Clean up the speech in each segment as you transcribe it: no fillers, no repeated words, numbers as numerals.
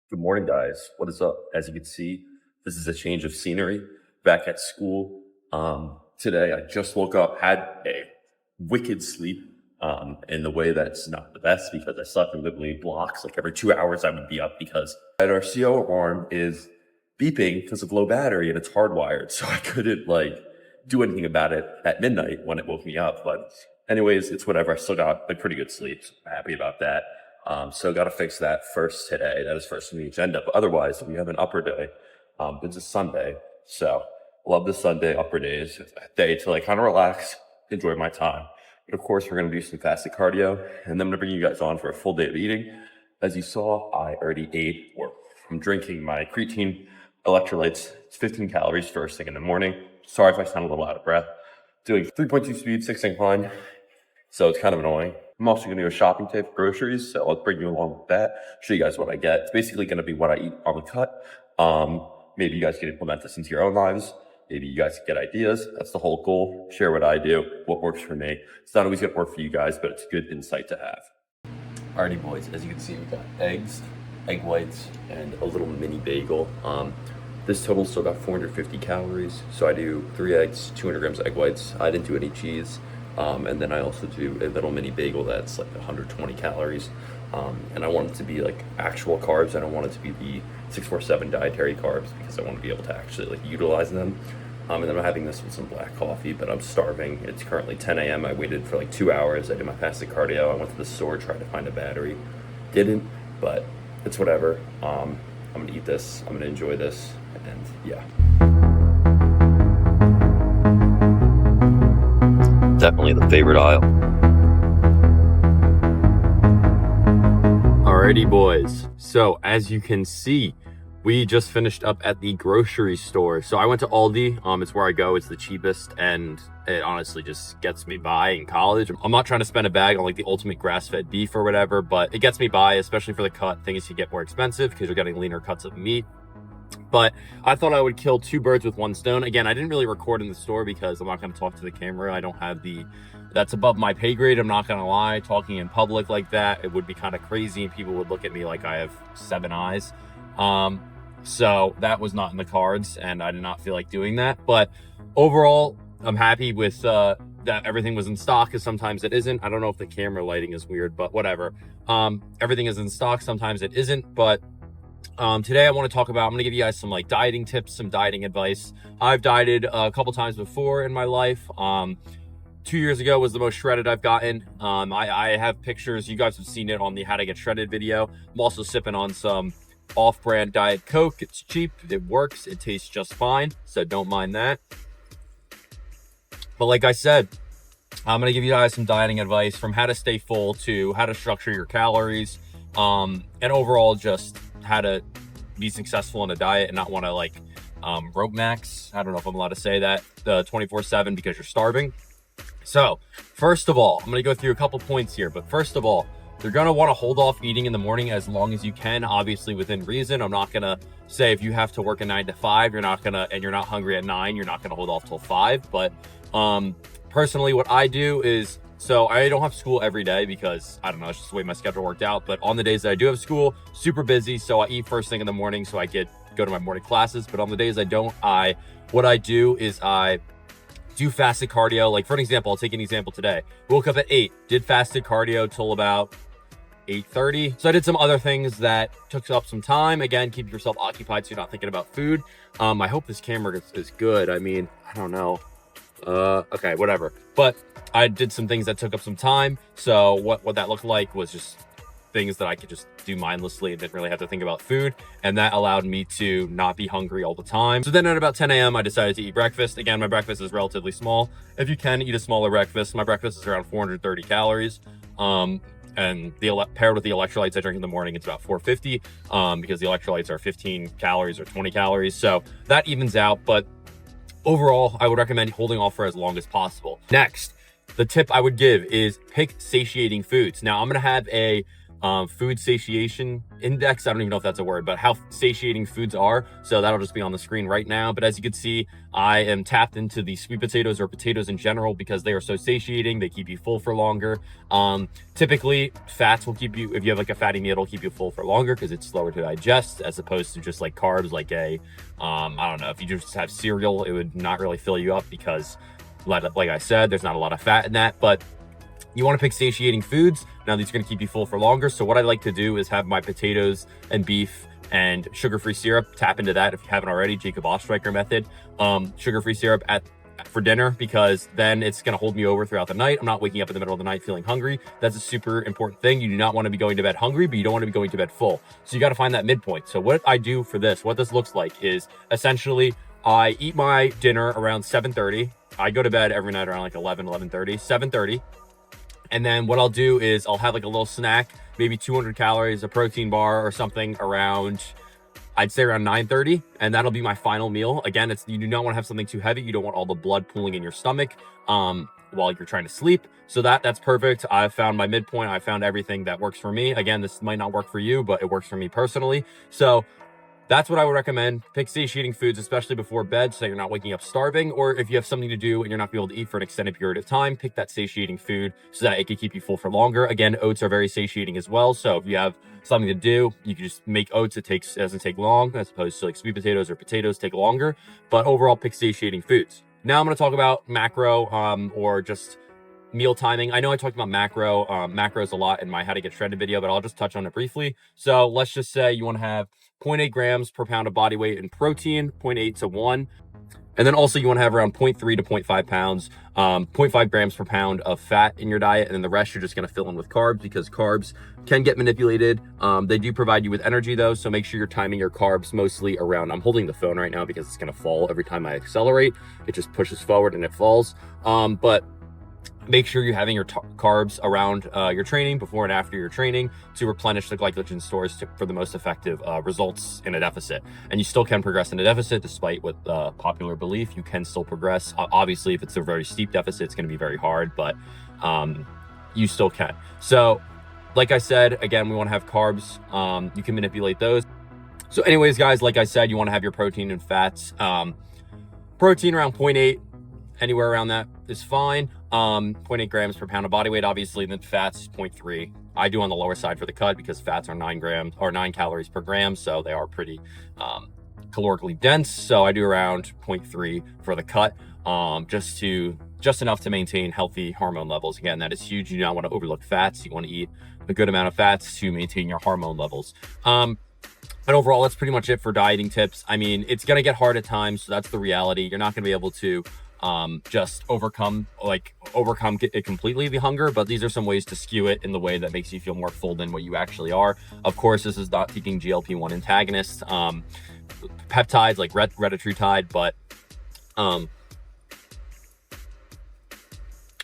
Good morning, guys. What is up? As you can see, this is a change of scenery back at school. Today, I just woke up, had a wicked sleep in the way that's not the best because I slept in literally blocks. Like every 2 hours, I would be up because our CO alarm is beeping because of low battery and it's hardwired. So I couldn't do anything about it at midnight when it woke me up. But anyways, it's whatever. I still got a pretty good sleep. So I'm happy about that. So got to fix that first today. That is first on the agenda. But otherwise, we have an upper day. It's a Sunday. So love the Sunday upper days. It's a day to kind of relax, enjoy my time. But of course, we're going to do some fasted cardio. And then I'm going to bring you guys on for a full day of eating. As you saw, I already ate, or I'm drinking my creatine electrolytes. It's 15 calories first thing in the morning. Sorry if I sound a little out of breath. Doing 3.2 speed, 6 incline. So it's kind of annoying. I'm also going to go shopping today for groceries, so I'll bring you along with that, show you guys what I get. It's basically going to be what I eat on the cut. Maybe you guys can implement this into your own lives. Maybe you guys can get ideas. That's the whole goal. Share what I do, what works for me. It's not always going to work for you guys, but it's good insight to have. Alrighty, boys. As you can see, we got eggs, egg whites, and a little mini bagel. This totals to about 450 calories. So I do 3 eggs, 200 grams of egg whites. I didn't do any cheese. And then I also do a little mini bagel that's 120 calories. And I want it to be actual carbs. I don't want it to be the 647 dietary carbs because I want to be able to actually utilize them. And then I'm having this with some black coffee, but I'm starving. It's currently 10 a.m. I waited for 2 hours. I did my fasted cardio. I went to the store, tried to find a battery. Didn't, but it's whatever. I'm gonna eat this. I'm gonna enjoy this, and yeah. Definitely the favorite aisle. Alrighty, boys. So as you can see, we just finished up at the grocery store. So I went to Aldi. It's where I go. It's the cheapest, and it honestly just gets me by in college. I'm not trying to spend a bag on the ultimate grass-fed beef or whatever, but it gets me by, especially for the cut. Things can get more expensive because you're getting leaner cuts of meat. But I thought I would kill 2 birds with 1 stone. Again, I didn't really record in the store because I'm not going to talk to the camera. I don't have that's above my pay grade. I'm not going to lie. Talking in public like that, it would be kind of crazy and people would look at me like I have 7 eyes. So that was not in the cards and I did not feel like doing that. But overall, I'm happy with that everything was in stock, because sometimes it isn't. I don't know if the camera lighting is weird, but whatever. Everything is in stock. Sometimes it isn't, but today I'm going to give you guys some dieting tips, some dieting advice. I've dieted a couple times before in my life. 2 years ago was the most shredded I've gotten. I have pictures. You guys have seen it on the How to Get Shredded video. I'm also sipping on some off-brand Diet Coke. It's cheap. It works. It tastes just fine. So don't mind that. But like I said, I'm going to give you guys some dieting advice, from how to stay full to how to structure your calories, and overall just how to be successful in a diet and not want to rope max. I don't know if I'm allowed to say that 24/7 because you're starving. So first of all, I'm going to go through a couple points here, but first of all, you're going to want to hold off eating in the morning as long as you can, obviously within reason. I'm not going to say if you have to work a 9 to 5, you're not hungry at 9, you're not going to hold off till 5. But personally, what I do is, so I don't have school every day because, I don't know, it's just the way my schedule worked out. But on the days that I do have school, super busy. So I eat first thing in the morning so I go to my morning classes. But on the days I don't, what I do is I do fasted cardio. For an example, I'll take an example today. Woke up at 8, did fasted cardio till about 8:30. So I did some other things that took up some time. Again, keep yourself occupied so you're not thinking about food. I hope this camera is good. I mean, I don't know. Okay, whatever. But I did some things that took up some time. So what that looked like was just things that I could just do mindlessly and didn't really have to think about food. And that allowed me to not be hungry all the time. So then at about 10 a.m., I decided to eat breakfast. Again, my breakfast is relatively small. If you can, eat a smaller breakfast. My breakfast is around 430 calories. And paired with the electrolytes I drink in the morning, it's about 450, because the electrolytes are 15 calories or 20 calories. So that evens out. But overall, I would recommend holding off for as long as possible. Next, the tip I would give is pick satiating foods. Now, I'm going to have a food satiation index. I don't even know if that's a word, but how satiating foods are. So that'll just be on the screen right now. But as you can see, I am tapped into the sweet potatoes, or potatoes in general, because they are so satiating. They keep you full for longer. Typically fats will keep you, if you have like a fatty meal, it'll keep you full for longer because it's slower to digest, as opposed to just like carbs, like I don't know, if you just have cereal, it would not really fill you up because like I said, there's not a lot of fat in that. But you want to pick satiating foods. Now these are going to keep you full for longer. So what I like to do is have my potatoes and beef and sugar-free syrup. Tap into that if you haven't already, Jacob Oestreicher method. Sugar-free syrup for dinner, because then it's going to hold me over throughout the night. I'm not waking up in the middle of the night feeling hungry. That's a super important thing. You do not want to be going to bed hungry, but you don't want to be going to bed full. So you got to find that midpoint. So what I do for this, what this looks like, is essentially I eat my dinner around 7:30. I go to bed every night around like 11:30, 7:30. And then what I'll do is I'll have like a little snack, maybe 200 calories, a protein bar or something around, I'd say around 9:30, and that'll be my final meal. Again, you do not want to have something too heavy. You don't want all the blood pooling in your stomach while you're trying to sleep. So that's perfect. I've found my midpoint. I found everything that works for me. Again, this might not work for you, but it works for me personally. So that's what I would recommend. Pick satiating foods, especially before bed, so you're not waking up starving. Or if you have something to do and you're not going to be able to eat for an extended period of time, pick that satiating food so that it can keep you full for longer. Again, oats are very satiating as well. So if you have something to do, you can just make oats. It doesn't take long, as opposed to like sweet potatoes or potatoes take longer. But overall, pick satiating foods. Now I'm going to talk about macro or just meal timing. I know I talked about macros a lot in my how to get shredded video, but I'll just touch on it briefly. So let's just say you want to have 0.8 grams per pound of body weight in protein, 0.8 to 1. And then also you want to have around 0.3 to 0.5 pounds, 0.5 grams per pound of fat in your diet. And then the rest you're just going to fill in with carbs, because carbs can get manipulated. They do provide you with energy though. So make sure you're timing your carbs mostly around, I'm holding the phone right now because it's going to fall every time I accelerate. It just pushes forward and it falls. But make sure you're having your carbs around your training, before and after your training, to replenish the glycogen stores for the most effective results in a deficit. And you still can progress in a deficit, despite what popular belief. You can still progress. Obviously, if it's a very steep deficit, it's going to be very hard, but you still can. So like I said, again, we want to have carbs. You can manipulate those. So anyways, guys, like I said, you want to have your protein and fats. Protein around 0.8, anywhere around that is fine. 0.8 grams per pound of body weight, obviously. Then fats 0.3. I do on the lower side for the cut, because fats are 9 calories per gram, so they are pretty calorically dense. So I do around 0.3 for the cut, just enough to maintain healthy hormone levels. Again, that is huge. You do not want to overlook fats. You want to eat a good amount of fats to maintain your hormone levels. But overall, that's pretty much it for dieting tips. I mean, it's going to get hard at times, so that's the reality. You're not going to be able to just overcome it completely, the hunger, but these are some ways to skew it in the way that makes you feel more full than what you actually are. Of course, this is not taking GLP-1 antagonists, peptides like retatrutide, but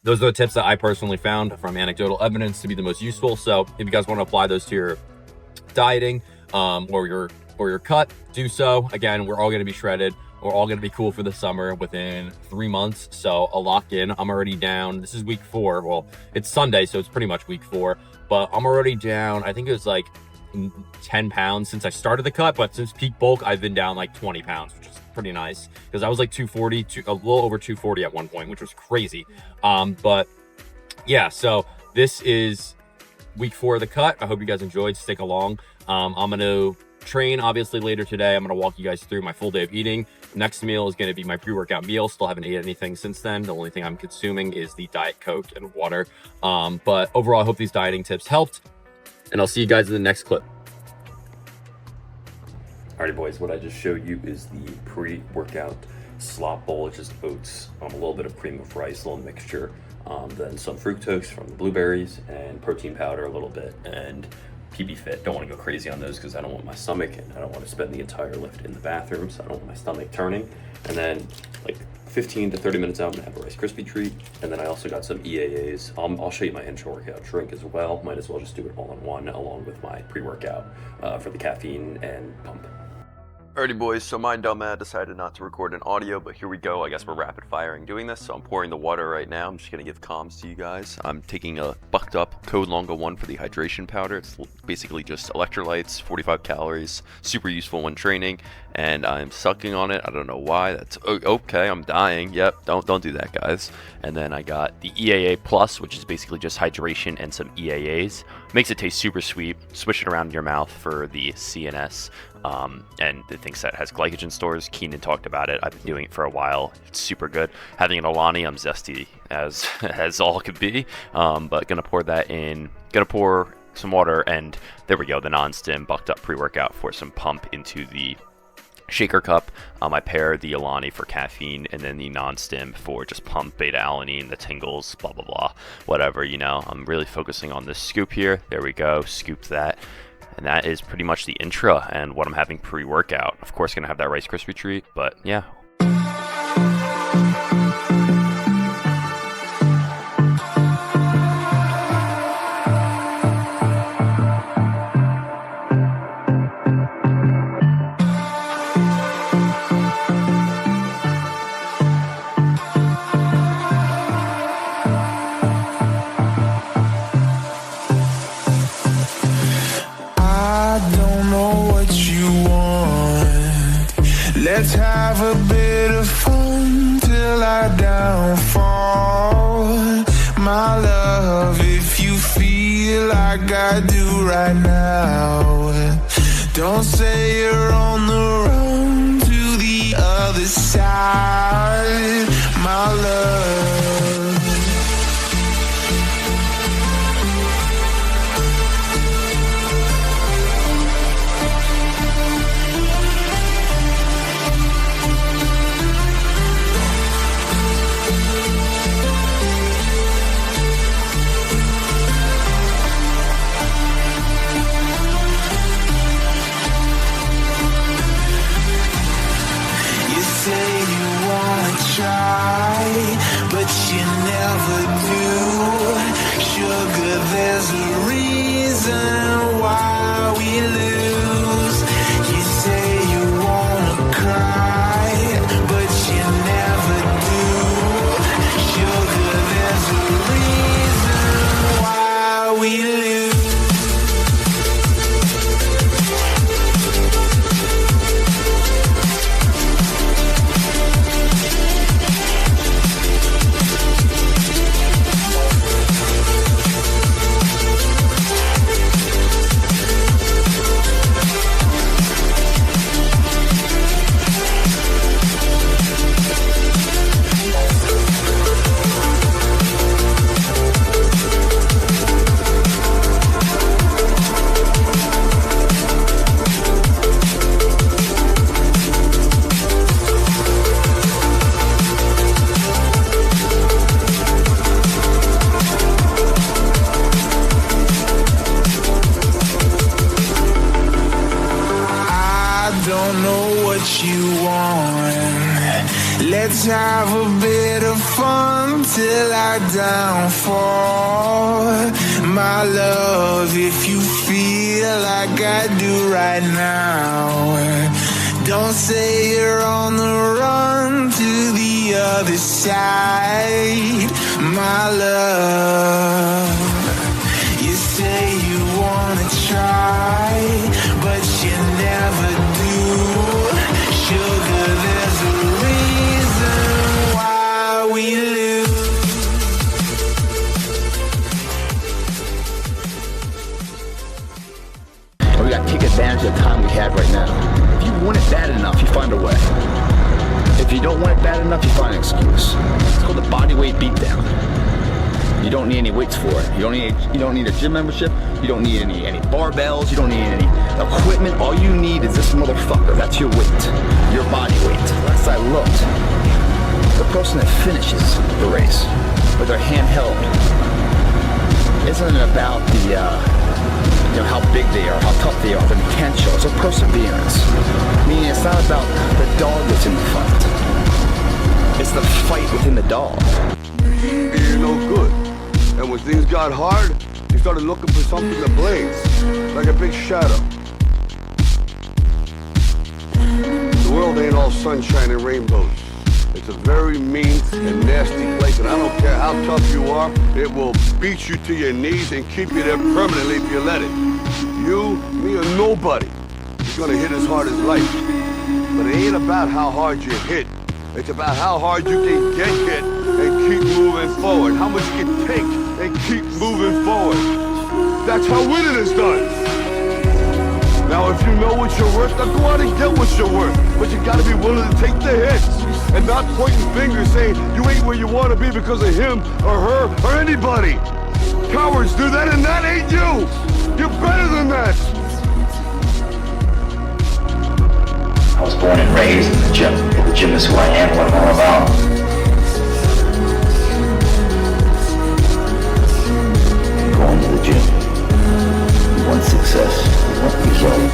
those are the tips that I personally found from anecdotal evidence to be the most useful. So if you guys want to apply those to your dieting or your cut, do so. Again, we're all going to be shredded. We're all going to be cool for the summer within 3 months. So I'll lock in. I'm already down. This is week 4. Well, it's Sunday, so it's pretty much week 4. But I'm already down. I think it was like 10 pounds since I started the cut. But since peak bulk, I've been down like 20 pounds, which is pretty nice. Because I was like 240, a little over 240 at one point, which was crazy. But yeah, so this is week 4 of the cut. I hope you guys enjoyed. Stick along. I'm going to train obviously later today. I'm going to walk you guys through my full day of eating. Next meal is going to be my pre-workout meal. Still haven't ate anything since then. The only thing I'm consuming is the Diet Coke and water. But overall, I hope these dieting tips helped, and I'll see you guys in the next clip. Alrighty, boys, what I just showed you is the pre-workout slop bowl. It's just oats, a little bit of cream of rice, a little mixture, then some fructose from the blueberries, and protein powder a little bit, and PB Fit. Don't want to go crazy on those because I don't want my stomach, and I don't want to spend the entire lift in the bathroom, so I don't want my stomach turning. And then like 15 to 30 minutes out, I'm gonna have a Rice Krispie treat. And then I also got some EAAs. I'll show you my intra-workout drink as well. Might as well just do it all in one, along with my pre-workout for the caffeine and pump. Alrighty boys, so my dumbass decided not to record an audio, but here we go. I guess we're rapid firing doing this, so I'm pouring the water right now. I'm just gonna give comms to you guys. I'm taking a bucked up Code Longo 1 for the hydration powder. It's basically just electrolytes, 45 calories, super useful when training, and I'm sucking on it. I don't know why. That's okay. I'm dying. Yep, don't do that, guys. And then I got the EAA Plus, which is basically just hydration and some EAAs. Makes it taste super sweet. Swish it around in your mouth for the CNS. And it thinks that has glycogen stores. Keenan talked about it. I've been doing it for a while. It's super good. Having an Alani, I'm zesty as all could be. But gonna pour that in. Gonna pour some water, and there we go. The non-stim bucked up pre-workout for some pump into the shaker cup. I pair the Alani for caffeine and then the non-stim for just pump, beta alanine, the tingles, blah blah blah, whatever, you know. I'm really focusing on this scoop here. There we go. Scooped that. And that is pretty much the intro and what I'm having pre-workout. Of course, gonna have that Rice Krispie treat, but yeah. Let's have a bit of fun till I downfall. My love, if you feel like I do right now, don't say you're on the run to the other side. My love, but you never do. Sugar, there's a reason why we lose. You say you wanna cry, but you never do. Sugar, there's a reason why we lose. Let's have a bit of fun till I downfall. My love, if you feel like I do right now, don't say you're on the run to the other side. My love, you say you wanna try, but you never do. Sugar, there's a reason why we lose. We got to take advantage of the time we have right now. If you want it bad enough, you find a way. If you don't want it bad enough, you find an excuse. It's called the body weight beatdown. You don't need any weights for it. You don't need a gym membership. You don't need any barbells. You don't need any equipment. All you need is this motherfucker. That's your weight. Your body weight. Last I looked, the person that finishes the race with their handheld isn't about the how big they are, how tough they are, the potential. It's a perseverance. Meaning it's not about the dog that's in the fight. It's the fight within the dog. You're no good. And when things got hard, you started looking for something to blaze, like a big shadow. world ain't all sunshine and rainbows. It's a very mean and nasty place, and I don't care how tough you are, it will beat you to your knees and keep you there permanently if you let it. You, me, or nobody is gonna hit as hard as life. But it ain't about how hard you hit. It's about how hard you can get hit and keep moving forward. How much you can take and keep moving forward. That's how winning is done. Now, if you know what you're worth, then go out and get what you're worth. But you gotta be willing to take the hits and not pointing fingers saying you ain't where you want to be because of him or her or anybody. Cowards do that, and that ain't you. You're better than that. I was born and raised in the gym. The gym is who I am, what I'm all about. Going to the gym. You want success. You want result.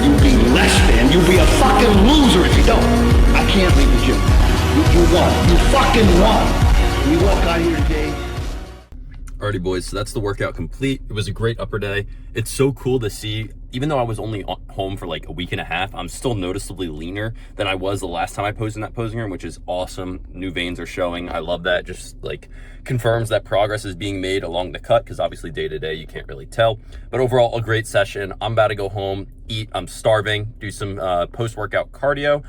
You'll be less than. You'll be a fucking loser if you don't. I can't leave the gym. You won. You fucking won. You walk out here today. Alrighty, boys, so that's the workout complete. It was a great upper day. It's so cool to see, even though I was only home for like a week and a half, I'm still noticeably leaner than I was the last time I posed in that posing room, which is awesome. New veins are showing. I love that. Just like confirms that progress is being made along the cut, because obviously day to day you can't really tell. But overall, a great session. I'm about to go home, eat. I'm starving, do some post-workout cardio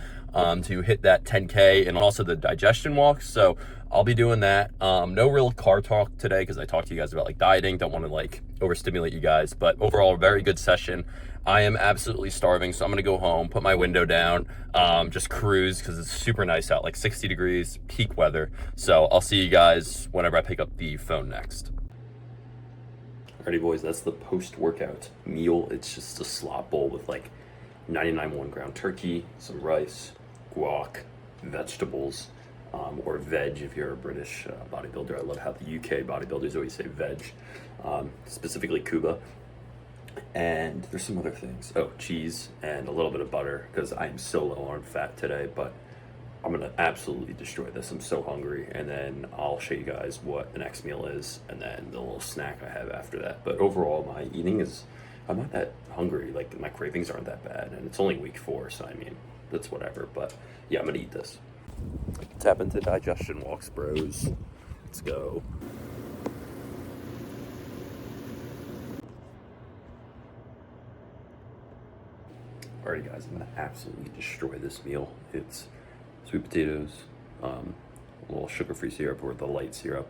to hit that 10K and also the digestion walks. So I'll be doing that. No real car talk today because I talked to you guys about like dieting. Don't want to like overstimulate you guys, but overall a very good session. I am absolutely starving, so I'm gonna go home, put my window down, just cruise because it's super nice out, like 60 degrees, peak weather. So I'll see you guys whenever I pick up the phone next. Alrighty, boys, that's the post-workout meal. It's just a slop bowl with like 99 ground turkey, some rice, guac, vegetables, or veg if you're a British bodybuilder. I love how the UK bodybuilders always say veg, specifically Cuba. And there's some other things. Oh, cheese and a little bit of butter because I'm so low on fat today, but I'm gonna absolutely destroy this. I'm so hungry. And then I'll show you guys what the next meal is and then the little snack I have after that. But overall, my eating is, I'm not that hungry. Like my cravings aren't that bad, and it's only week 4, so I mean, that's whatever. But yeah, I'm gonna eat this. Tap into digestion walks, bros. Let's go. Alrighty, guys, I'm gonna absolutely destroy this meal. It's sweet potatoes, a little sugar-free syrup or the light syrup,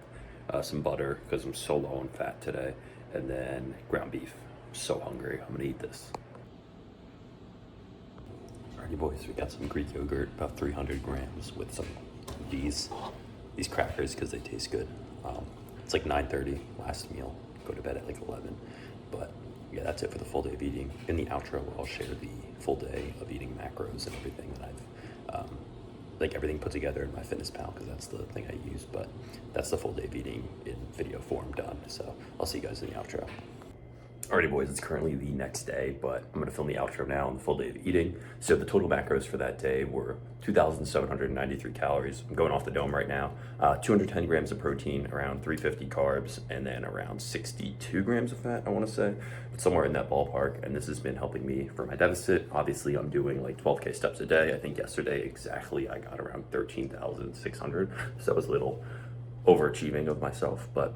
some butter because I'm so low on fat today, and then ground beef. I'm so hungry. I'm gonna eat this. Alrighty, boys, we got some Greek yogurt, about 300 grams, with some these crackers because they taste good. It's like 9:30, last meal. Go to bed at like 11. But yeah, that's it for the full day of eating. In the outro, I'll share the full day of eating macros and everything that I've, like everything put together in my MyFitnessPal, because that's the thing I use. But that's the full day of eating in video form done. So I'll see you guys in the outro. Alrighty, boys, it's currently the next day, but I'm gonna film the outro now on the full day of eating. So the total macros for that day were 2,793 calories. I'm going off the dome right now. 210 grams of protein, around 350 carbs, and then around 62 grams of fat, I wanna say. But somewhere in that ballpark, and this has been helping me for my deficit. Obviously, I'm doing like 12K steps a day. I think yesterday exactly I got around 13,600, so that was a little overachieving of myself, but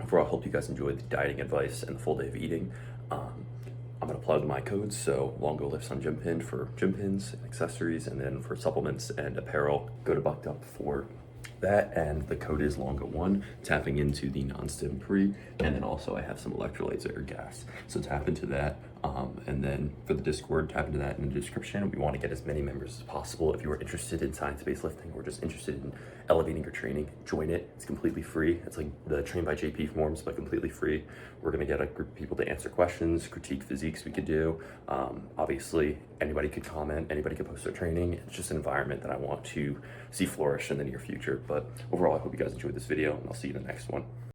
overall, I hope you guys enjoyed the dieting advice and the full day of eating. I'm gonna plug my codes, so LONGOLIFTS on Gympin for gym pins, accessories, and then for supplements and apparel, go to Bucked Up for that, and the code is LONGO1, tapping into the non-stim pre, and then also I have some electrolytes or gas, so tap into that. And then for the Discord, tap into that in the description. We want to get as many members as possible. If you are interested in science-based lifting or just interested in elevating your training, join it. It's completely free. It's like the Train by JP forms, but completely free. We're going to get a group of people to answer questions, critique physiques we could do. Obviously, anybody could comment, anybody could post their training. It's just an environment that I want to see flourish in the near future. But overall, I hope you guys enjoyed this video, and I'll see you in the next one.